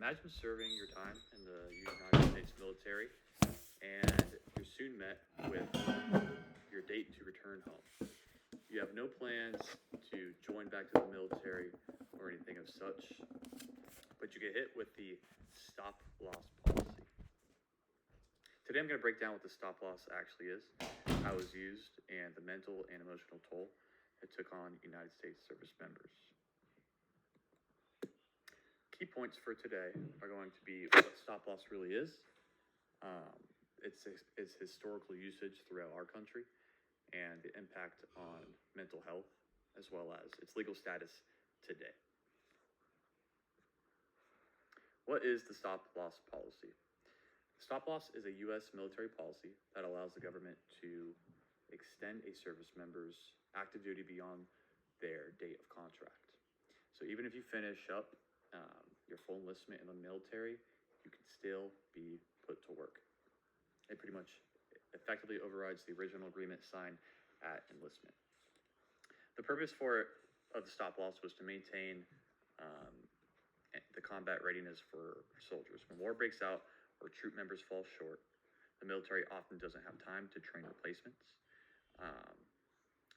Imagine serving your time in the United States military and you're soon met with your date to return home. You have no plans to join back to the military or anything of such, but you get hit with the stop loss policy. Today I'm going to break down what the stop loss actually is, how it was used, and the mental and emotional toll it took on United States service members. Key points for today are going to be what stop loss really is, its historical usage throughout our country, and the impact on mental health, as well as its legal status today. What is the stop loss policy? Stop loss is a U.S. military policy that allows the government to extend a service member's active duty beyond their date of contract. So even if you finish up your full enlistment in the military, you can still be put to work. It pretty much effectively overrides the original agreement signed at enlistment. The purpose of the stop loss was to maintain the combat readiness for soldiers. When war breaks out or troop members fall short, the military often doesn't have time to train replacements.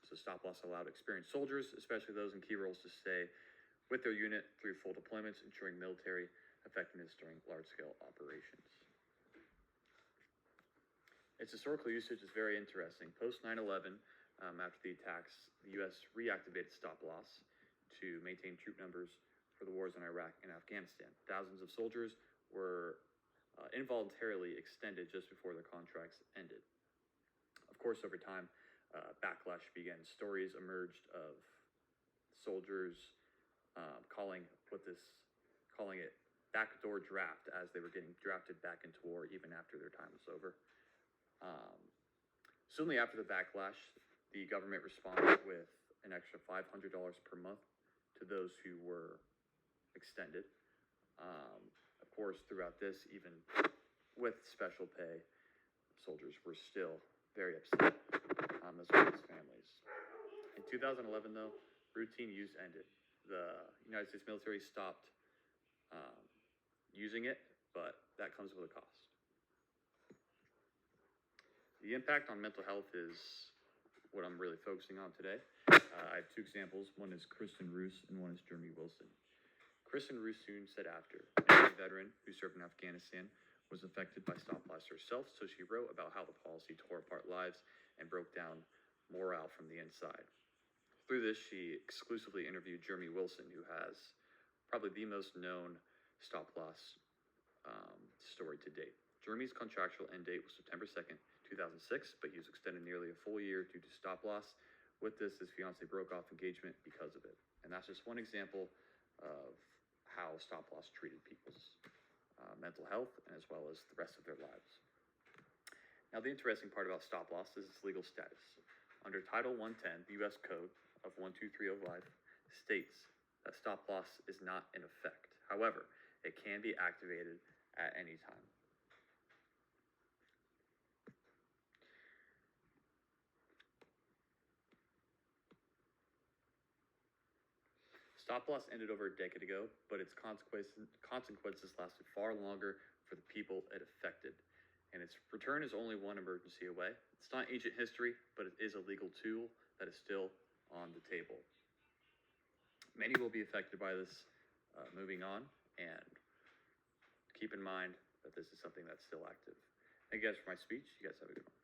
So stop loss allowed experienced soldiers, especially those in key roles, to stay with their unit through full deployments, ensuring military effectiveness during large-scale operations. Its historical usage is very interesting. Post 9/11, after the attacks, the U.S. reactivated stop loss to maintain troop numbers for the wars in Iraq and Afghanistan. Thousands of soldiers were involuntarily extended just before their contracts ended. Of course, over time, backlash began. Stories emerged of soldiers calling it backdoor draft, as they were getting drafted back into war even after their time was over. Soon after the backlash, the government responded with an extra $500 per month to those who were extended. Of course, throughout this, even with special pay, soldiers were still very upset, as well as families. In 2011, though, routine use ended. The United States military stopped using it, but that comes with a cost. The impact on mental health is what I'm really focusing on today. I have two examples. One is Kristen Roos and one is Jeremy Wilson. Kristen Roos soon said after, a veteran who served in Afghanistan was affected by stop loss herself, so she wrote about how the policy tore apart lives and broke down morale from the inside. Through this, she exclusively interviewed Jeremy Wilson, who has probably the most known stop loss story to date. Jeremy's contractual end date was September 2nd, 2006, but he was extended nearly a full year due to stop loss. With this, his fiance broke off engagement because of it. And that's just one example of how stop loss treated people's mental health, and as well as the rest of their lives. Now, the interesting part about stop loss is its legal status. Under Title 110, the U.S. Code of 12305 states that stop loss is not in effect. However, it can be activated at any time. Stop loss ended over a decade ago, but its consequences lasted far longer for the people it affected. And its return is only one emergency away. It's not ancient history, but it is a legal tool that is still on the table. Many will be affected by this moving on, and keep in mind that this is something that's still active. Thank you guys for my speech. You guys have a good one.